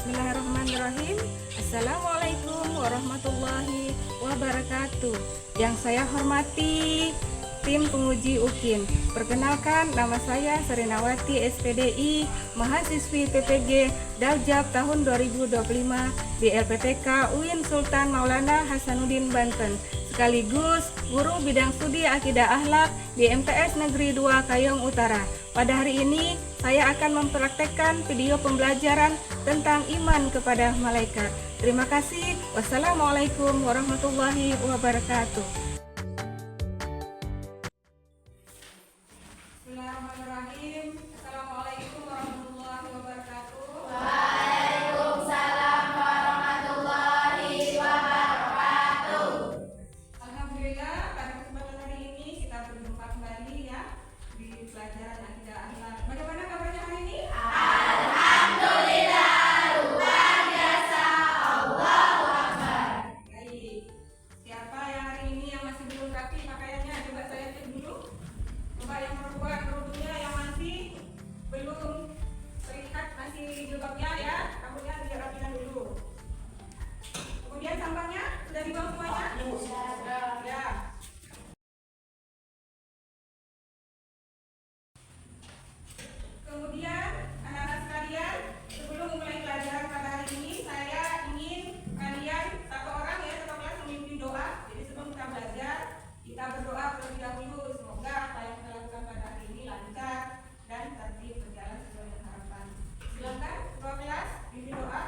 Bismillahirrahmanirrahim. Assalamualaikum warahmatullahi wabarakatuh. Yang saya hormati tim penguji UKIN. Perkenalkan, nama saya Serinawati SPDI, mahasiswi PPG Daljab tahun 2025 di LPPK UIN Sultan Maulana Hasanuddin Banten, sekaligus guru bidang studi Akidah Akhlak di MTS Negeri 2 Kayong Utara. Pada hari ini saya akan mempraktekkan video pembelajaran tentang iman kepada malaikat. Terima kasih. Wassalamualaikum warahmatullahi wabarakatuh. Bismillahirrahmanirrahim. Assalamualaikum warahmatullahi wabarakatuh. Waalaikumsalam warahmatullahi wabarakatuh. Alhamdulillah, pada kesempatan hari ini kita berjumpa kembali ya di pelajaran Akidah Akhlak. Bagaimana kabarnya hari ini? Alhamdulillah, luar biasa. Allahu Akbar. Baik. Siapa yang hari ini yang masih belum rapi pakaiannya? Coba saya cek dulu. Coba yang perempuan kerudungnya yang masih belum terlihat, masih jilbabnya ya, rambutnya dirapikan dulu. Kemudian sampahnya sudah dibuang semuanya? Sudah. Ya. Kemudian anak-anak sekalian, sebelum memulai pelajaran pada hari ini, saya ingin kalian satu orang ya, satu kelas memimpin doa. Jadi sebelum kita belajar, kita berdoa terlebih dahulu. Semoga apa yang kita lakukan pada hari ini lancar dan tertib berjalan sesuai dengan harapan. Silakan ketua kelas pimpin doa.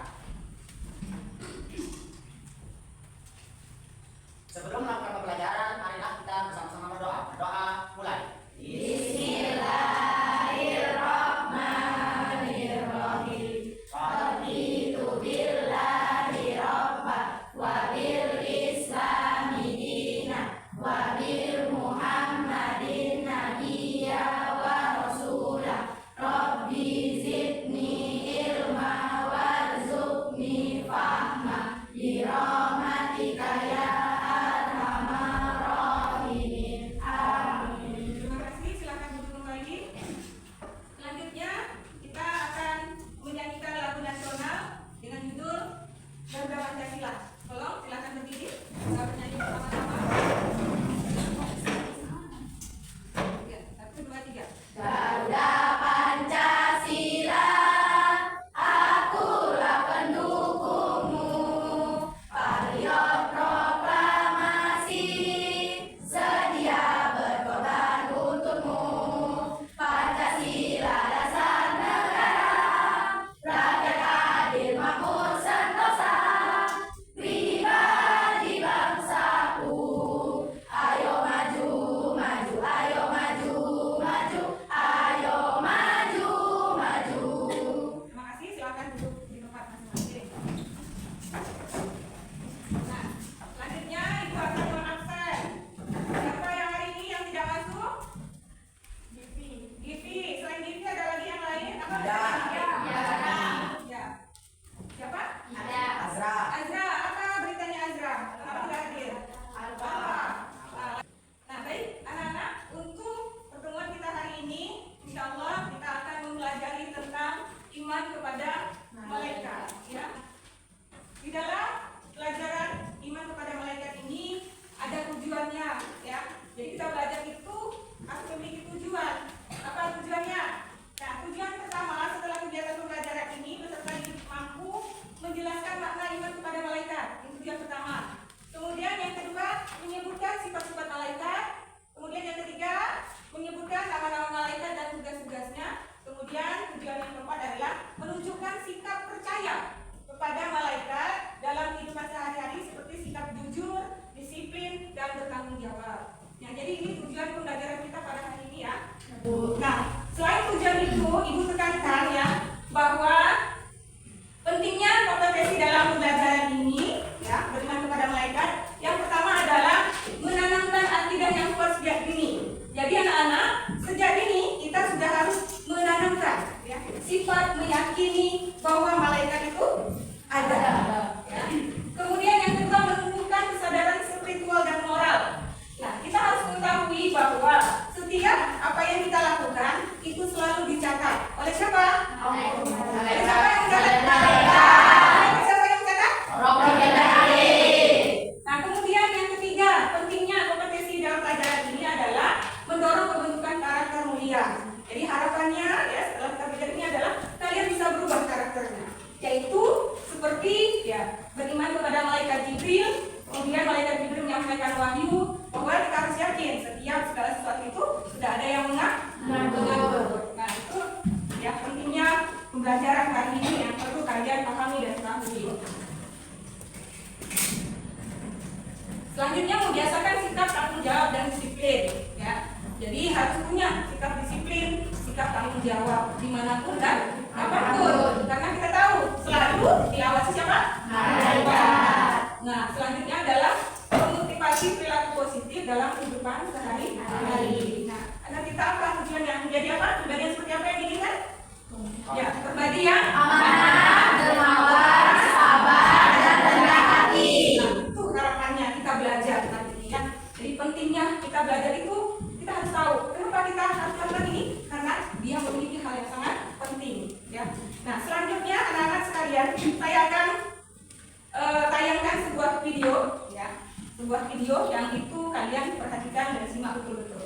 Sebelum melakukan pembelajaran, marilah kita bersama-sama berdoa. Berdoa mulai. Bismillahirrahmanirrahim. Raditu billahi rabba wa bil islami dina wa bil muhammadin nabiyya wa rasula. Rabbi zidni ilma warzuqni fahma bi rahmatika ya arhamar rahimin. Amin. Terima kasih, silakan duduk kembali. Selanjutnya kita akan menyanyikan lagu nasional dengan judul Garuda Pancasila. Tolong silakan berdiri, kita bernyanyi bersama-sama. Ya, 1, 2, 3. Garuda Pancasila, akulah pendukungmu. Patriot proklamasi, sedia berkorban untukmu. Pancasila dasar negara, rakyat adil makmur sentosa, pribadi bangsaku. Ayo maju, maju, ayo maju, maju, ayo maju, maju. Terima kasih, silakan duduk di tempat masing-masing. Nah, selanjutnya Ibu akan mengabsen. Siapa yang hari ini yang tidak masuk? Givi. Selain Givi ada lagi yang lain? Apa? Ada. Ya. Siapa? Ada. Azra. Azra. Apa beritanya Azra? Kenapa tidak hadir? Apa? Nah, baik anak-anak, untuk pertemuan kita hari ini, insya Allah kita akan mempelajari tentang iman kepada malaikat. Ya. Di dalam pelajaran iman kepada malaikat ini ada tujuannya, ya. Jadi kita belajar itu harus memiliki tujuan. Apa tujuannya? Nah, tujuan pertama setelah kegiatan pembelajaran ini peserta didik mampu menjelaskan makna iman kepada malaikat. Itu tujuan pertama. Kemudian yang kedua menyebutkan sifat-sifat malaikat. Kemudian yang ketiga menyebutkan nama-nama malaikat dan tugas-tugasnya. Kemudian tujuan yang keempat adalah menunjukkan sikap percaya kepada malaikat dalam kehidupan sehari-hari seperti sikap jujur, disiplin, dan bertanggung jawab. Nah, jadi ini tujuan pembelajaran kita pada hari ini ya. Nah, selain tujuan itu, Ibu tekankan ya bahwa pentingnya kompetensi dalam pembelajaran ini ya beriman kepada malaikat. Yang pertama adalah menanamkan akidah yang kuat sejak dini. Jadi anak-anak, sejak dini kita sudah harus menanamkan ya, sifat meyakini bahwa malaikat itu ada. Ya. Kemudian yang kedua menumbuhkan kesadaran spiritual dan moral. Nah, kita harus mengetahui bahwa setiap apa yang kita lakukan itu selalu dicatat oleh siapa? Oleh Oleh siapa yang mencatat? malaikat. pembelajaran hari ini yang perlu kalian pahami dan ketahui. Selanjutnya membiasakan sikap tanggung jawab dan disiplin, ya. Jadi harus punya sikap disiplin, sikap tanggung jawab dimanapun dan apapun. Karena kita tahu selalu diawasi siapa? Malaikat. Nah, selanjutnya adalah memotivasi perilaku positif dalam kehidupan sehari-hari. Nah, karena kita apa tujuannya? Menjadi apa? Pribadi yang seperti apa yang diinginkan? Ya, pribadi yang Amanah, dermawan, sabar, dan rendah hati. Nah, itu harapannya kita belajar nanti ya. Jadi pentingnya kita belajar itu kita harus tahu kenapa kita harus melakukan ini, karena dia memiliki hal yang sangat penting ya. Nah, selanjutnya anak-anak sekalian, saya akan tayangkan sebuah video ya. Sebuah video yang itu kalian perhatikan dan simak betul-betul.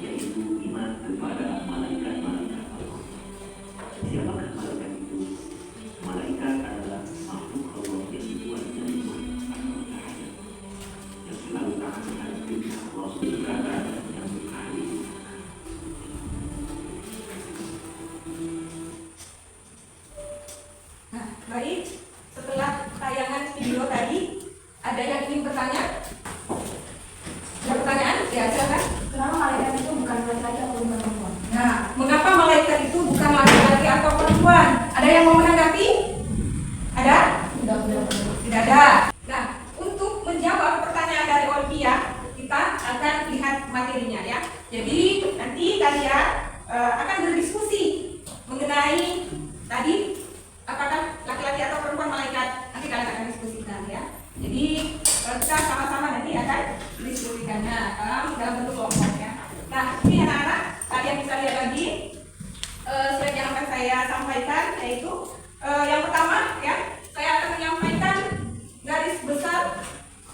Yaitu iman kepada malaikat-malaikat Allah. Siapakah malaikat itu? Malaikat adalah makhluk Allah yang dibuat dari cahaya, yang selalu taat kepada perintah Allah Subhanahu yang berkali. Nah, baik, setelah tayangan video tadi, ada yang ingin bertanya? Ada pertanyaan? Ya, silakan. Kenapa malaikat itu bukan laki-laki atau perempuan? Nah, mengapa malaikat itu bukan laki-laki atau perempuan? Ada yang mau menanggapi? Ada? Tidak ada. Nah, untuk menjawab pertanyaan dari Olivia, kita akan lihat materinya ya. Jadi nanti kalian akan berdiskusi mengenai tadi apakah laki-laki atau perempuan malaikat. Nanti kalian akan diskusikan ya. Jadi kita sama-sama nanti akan diskusikannya dalam bentuk kelompok ya. Nah, ini anak-anak, kalian bisa lihat lagi slide yang akan saya sampaikan, yaitu yang pertama ya, saya akan menyampaikan garis besar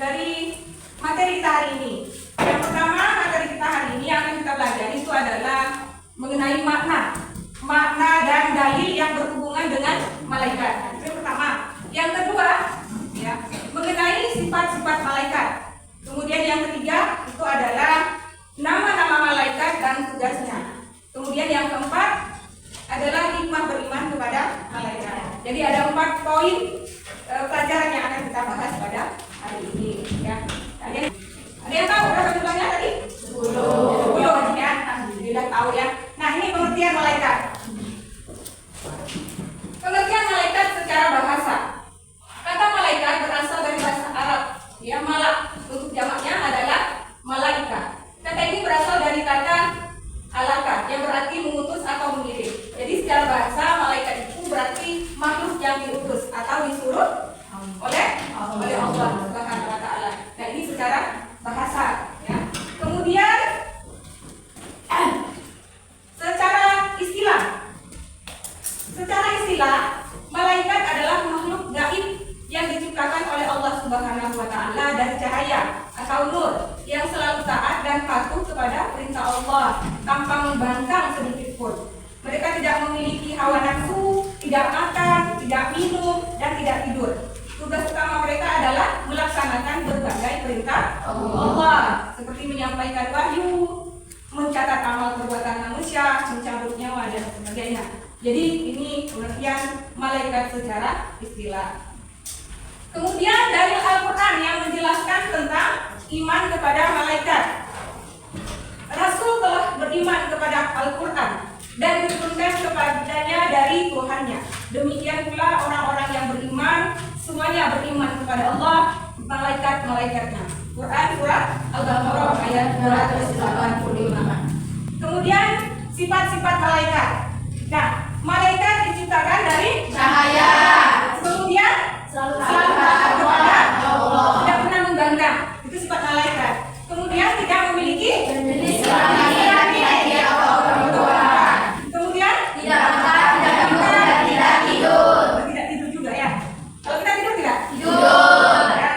dari materi kita hari ini. Yang pertama, materi kita hari ini yang akan kita pelajari itu adalah mengenai makna dan dalil yang berhubungan dengan malaikat. Itu yang pertama. Yang kedua, ya, mengenai sifat-sifat malaikat. Kemudian yang ketiga itu adalah nama-nama malaikat dan tugasnya. Kemudian yang keempat adalah hikmah beriman kepada malaikat. Jadi ada 4 poin pelajaran yang akan kita bahas pada hari ini ya. Kalian ada yang tahu berapa jumlahnya tadi? 10 ya. Alhamdulillah tahu ya. Nah, ini pengertian malaikat. Pengertian malaikat secara bahasa. Kata malaikat berasal dari bahasa Arab. Ya, malak. Untuk jamaknya adalah malaika. Kata ini berasal dari kata alaka yang berarti mengutus atau mengirim. Jadi secara bahasa malaikat itu berarti makhluk yang diutus atau disuruh oleh Allah Subhanahu wa taala. Nah, ini secara bahasa ya. Kemudian secara istilah malaikat adalah makhluk gaib yang diciptakan oleh Allah Subhanahu wa taala dari cahaya atau nur yang selalu taat dan patuh kepada perintah Allah tanpa membangkang sedikit pun. Mereka tidak memiliki hawa nafsu, tidak makan, tidak minum, dan tidak tidur. Tugas utama mereka adalah melaksanakan berbagai perintah Allah, seperti menyampaikan wahyu, mencatat amal perbuatan manusia, mencabut nyawa, dan sebagainya. Jadi ini pengertian malaikat secara istilah. Kemudian dari Al-Quran yang menjelaskan tentang iman kepada malaikat. Rasul telah beriman kepada Al-Quran dan diturunkan kepadanya dari Tuhannya. Demikian pula orang-orang yang beriman, semuanya beriman kepada Allah, malaikat-malaikatnya. Quran Surah Al-Baqarah ayat 285. Kemudian sifat-sifat malaikat. Nah, malaikat diciptakan dari Cahaya. Kemudian Selalu taat kepada Allah. tidak pernah membangkang. Itu sifat malaikat. Kemudian tidak memiliki Jenis laki-laki atau perempuan. kemudian Tidak makan, tidak minum, dan tidak tidur. tidak tidur juga ya. Kalau kita tidur tidak? Tidur. Ya.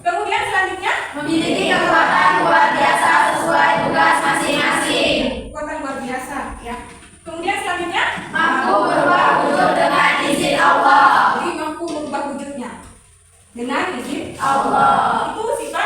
Kemudian selanjutnya Memiliki kekuatan luar biasa sesuai tugas masing-masing. kekuatan luar biasa ya. Kemudian selanjutnya Mampu berubah wujud dengan izin Allah. jadi mampu merubah wujudnya dengan izin Allah. itu sifat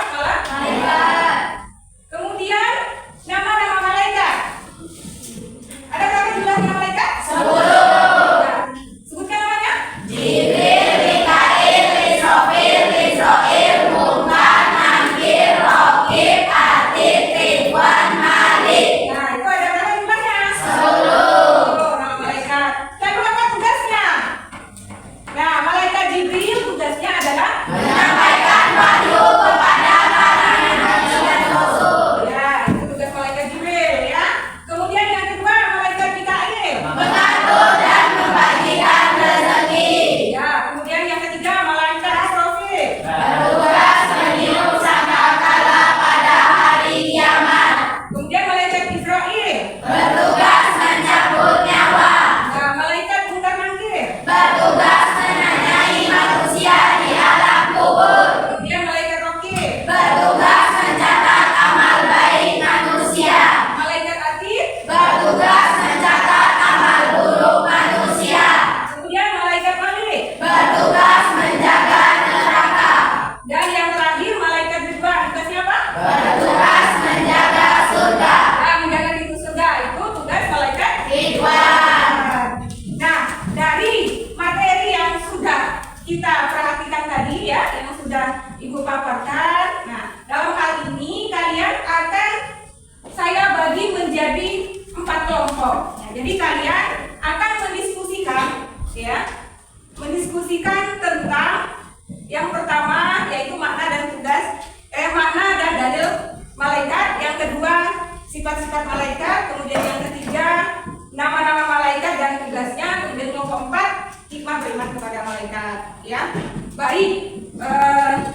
bagi menjadi 4 kelompok. Nah, jadi kalian akan mendiskusikan tentang yang pertama yaitu makna dan makna dan dalil malaikat, yang kedua sifat-sifat malaikat, kemudian yang ketiga nama-nama malaikat dan tugasnya, kemudian kelompok 4 hikmah beriman kepada malaikat. Ya, baik,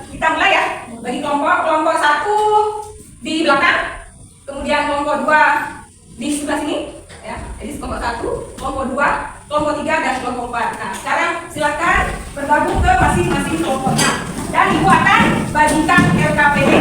kita mulai ya. Bagi kelompok 1 di belakang, kemudian kelompok 2 di sebelah sini. Ya, jadi kelompok 1, kelompok 2, kelompok 3 dan kelompok 4. Nah, sekarang silakan bergabung ke masing-masing kelompoknya. Dan Ibu akan bagikan LKPD.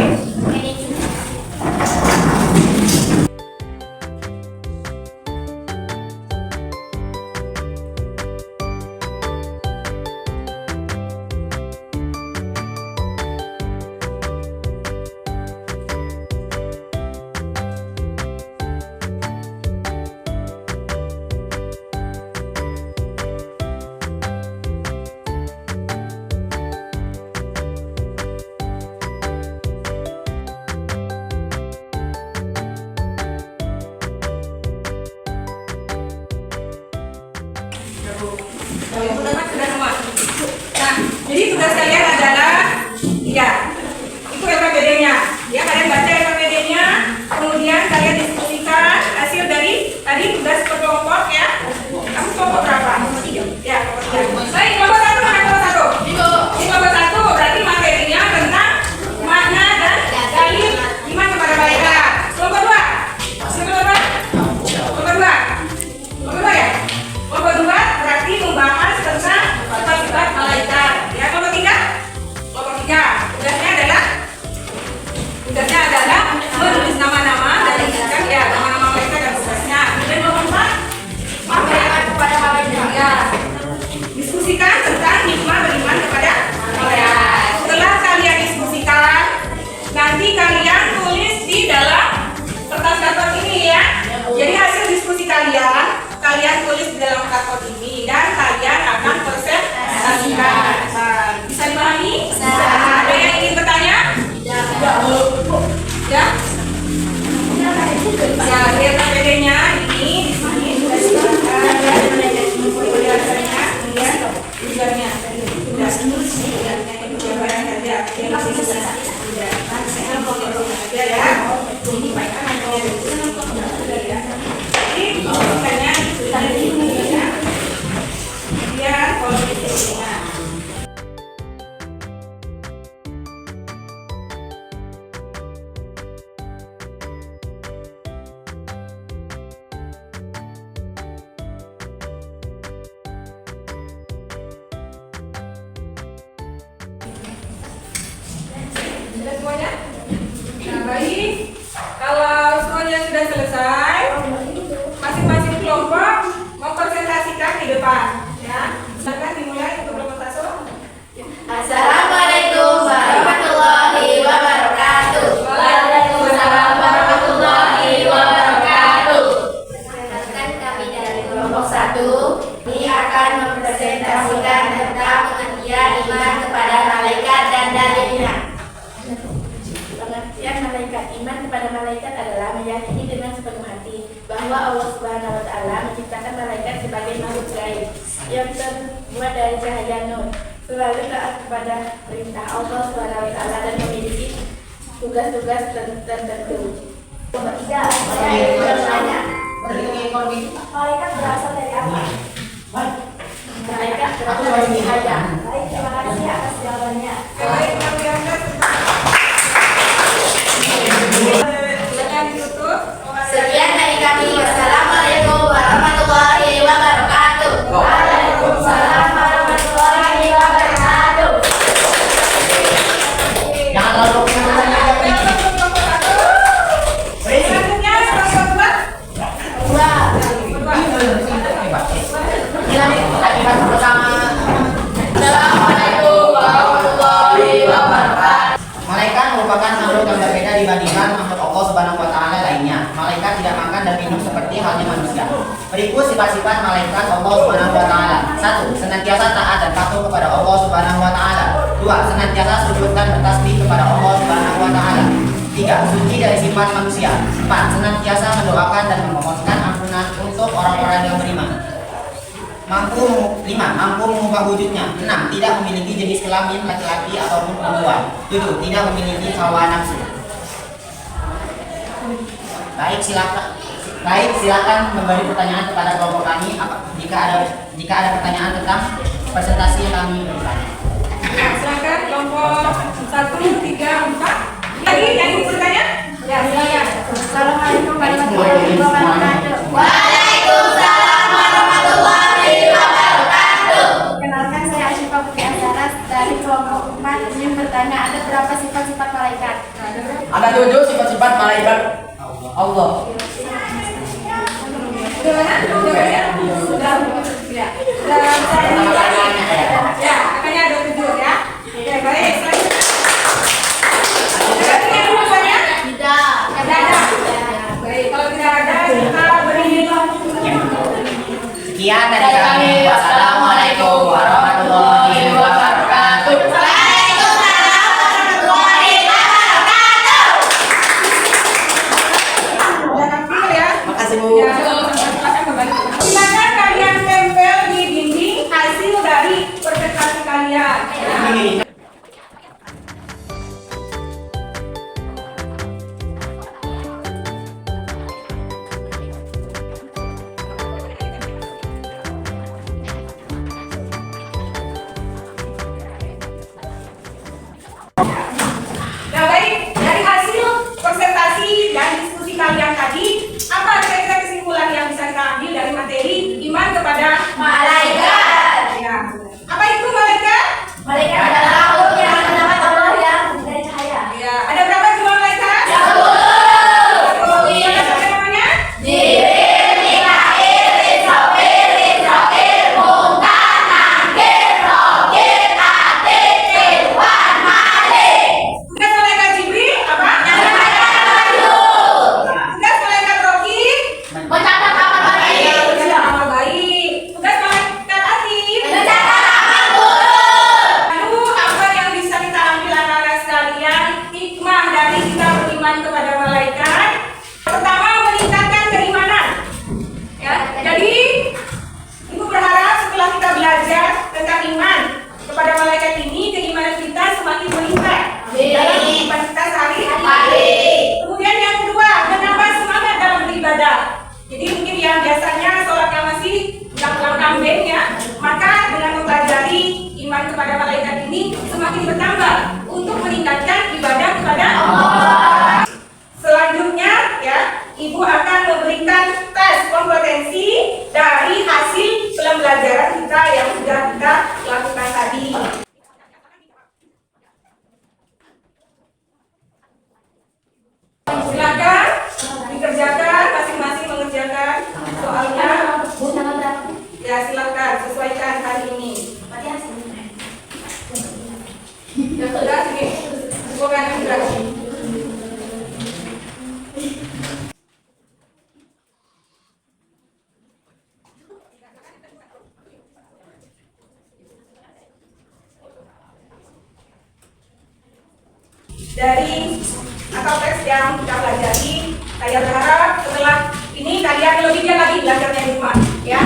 Nah, jadi tugas kalian adalah itu LKPD-nya. Ya, kalian baca LKPD-nya, kemudian kalian diskusikan hasil dari tadi tugas per kelompok ya. Kamu kelompok berapa? Kelompok 3. Ya, kelompok 3. Baik, kelompok 1 mana kelompok 1? Di kelompok 1 berarti materinya tentang makna dan dalil iman kepada malaikat. Kelompok 2. Kelompok 2 ya? Kelompok 2 berarti membahas tentang sifat-sifat malaikat. Ya, kelompok 3. Tugasnya adalah menulis nama-nama dan menjelaskan ya nama-nama malaikat dan tugasnya. Kemudian kelompok 4 beriman kepada malaikat. Ya. Diskusikan tentang hikmah beriman kepada malaikat. Setelah kalian diskusikan, nanti kalian tulis di dalam kertas dapat ini ya. Jadi hasil diskusi kalian tulis di dalam karton ini dan kalian akan presentasikan. Bisa dipahami? Ada yang ingin bertanya? Ya? Ya, lihat LKPD-nya ini di sini sudah disediakan penjelasannya, kemudian tujuannya tadi sudah tujuannya itu jawaban saja. Ya. Ini baikkan jadi bukannya sudah di sini ya. Kemudian kualifikasinya. Sudah semuanya? Nah, baik. Kalau semuanya sudah selesai, masing-masing kelompok mempresentasikan di depan. Ya, silakan dimulai untuk kelompok 1. Assalamualaikum warahmatullahi wabarakatuh. Waalaikumsalam warahmatullahi wabarakatuh. Perkenalkan, kami dari kelompok 1 ini akan mempresentasikan tentang pengertian iman kepada malaikat dan dalilnya. Pengertian malaikat, iman kepada malaikat adalah meyakini dengan sepenuh hati bahwa Allah Subhanahu wa Ta'ala menciptakan malaikat sebagai makhluk gaib yang terbuat dari cahaya nur, selalu taat kepada perintah Allah Subhanahu wa Ta'ala dan memiliki tugas-tugas tertentu. Nomor 3, saya bertanya, malaikat berasal dari apa? Malaikat berasal dari cahaya. Baik, terima kasih atas jawabannya. Baik, silakan ditutup. Sekian dari kami. Wassalamualaikum warahmatullahi wabarakatuh. Waalaikumsalam warahmatullahi wabarakatuh. Jangan terlalu Selanjutnya kelompok 2. Bersama. Assalamualaikum warahmatullahi wabarakatuh. Malaikat merupakan makhluk yang berbeda dibandingkan makhluk Allah Subhanahu wa Ta'ala lainnya. Malaikat tidak makan dan minum seperti halnya manusia. Berikut sifat-sifat malaikat Allah Subhanahu wa Ta'ala. 1. Senantiasa taat dan patuh kepada Allah Subhanahu wa Ta'ala. 2. Senantiasa sujud dan bertasbih kepada Allah Subhanahu wa Ta'ala. 3. Suci dari sifat sifat manusia. 4. Senantiasa mendoakan dan memohonkan ampunan untuk orang-orang yang beriman. 5. Mampu mengubah wujudnya. 6. Tidak memiliki jenis kelamin laki-laki ataupun perempuan. 7. Tidak memiliki hawa nafsu. Baik, silakan memberi pertanyaan kepada kelompok kami jika ada pertanyaan tentang presentasi yang kami berikan. Silakan kelompok 1, 3, 4. Lagi yang ingin bertanya? Ya, silakan. Assalamualaikum warahmatullahi wabarakatuh. Waalaikumsalam warahmatullahi wabarakatuh. Kenalkan, saya Asyifa Putri Asaras dari kelompok 4. Ingin bertanya, ada berapa sifat-sifat malaikat? Ada 7 sifat-sifat malaikat Allah. Gimana? Jawabannya? Sudah. Ya. Dan ya, makanya ada 7 ya. Oke, baik. Ada yang bertanya? Tidak. Tidak ada. Baik, kalau tidak ada kita beri. Sekian dari kami. Wassalamualaikum warahmatullahi wabarakatuh. Waalaikumsalam warahmatullahi wabarakatuh. Jangan pikir ya. Makasih Bu. Ya, silakan kembali. Silakan kalian tempel di dinding hasil dari presentasi kalian. Ya. Nah, baik, dari hasil presentasi dan diskusi kalian tadi, apa kira-kira kesimpulan yang bisa kita ambil dari materi iman kepada Malaikat. Ya. Apa itu malaikat? Malaikat adalah makhluk yang mendapat Allah yang dari cahaya. Ya. Ada berapa jumlah malaikat? 10. Siapa namanya? Jibril, Mikail, Israfil, Munkar, Nakir, Rokir, Atid, Ridwan, Malik. Tugas malaikat Jibril apa? Tugas malaikat Rokib Mencatat amal baik. mencatat amal baik. Tugas malaikat Atid Mencatat amal buruk. Lalu apa yang bisa kita ambil anak-anak sekalian hikmah dari kita beriman kepada malaikat? Pertama, meningkatkan keimanan. Ya, jadi ibu berharap setelah kita belajar tentang iman kepada malaikat ini, keimanan kita semakin meningkat dalam kehidupan kita sehari-hari. Kemudian yang kedua, menambah semangat dalam beribadah. Jadi mungkin yang biasanya sholatnya masih ulang kambing ya, maka dengan mempelajari iman kepada malaikat ini semakin bertambah untuk meningkatkan ibadah kepada Allah. Selanjutnya ya, ibu akan memberikan tes kompetensi dari hasil pembelajaran kita yang sudah kita lakukan tadi. Silakan dikerjakan, masing-masing mengerjakan soalnya. Ya, silakan sesuaikan hari ini. Ya sudah, sini. Bukan yang lagi. Dari atau teks yang kita pelajari, saya berharap setelah ini kalian lebih giat lagi belajarnya di rumah, ya.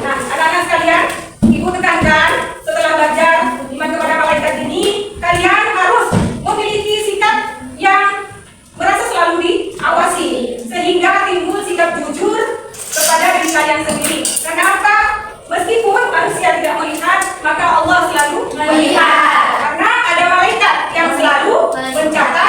Nah, anak-anak sekalian, ibu tekankan setelah belajar iman kepada malaikat ini, kalian harus memiliki sikap yang merasa selalu diawasi, sehingga timbul sikap jujur kepada diri kalian sendiri. Karena apa? Meskipun manusia tidak melihat, maka Allah selalu melihat. Karena ada malaikat yang selalu mencatat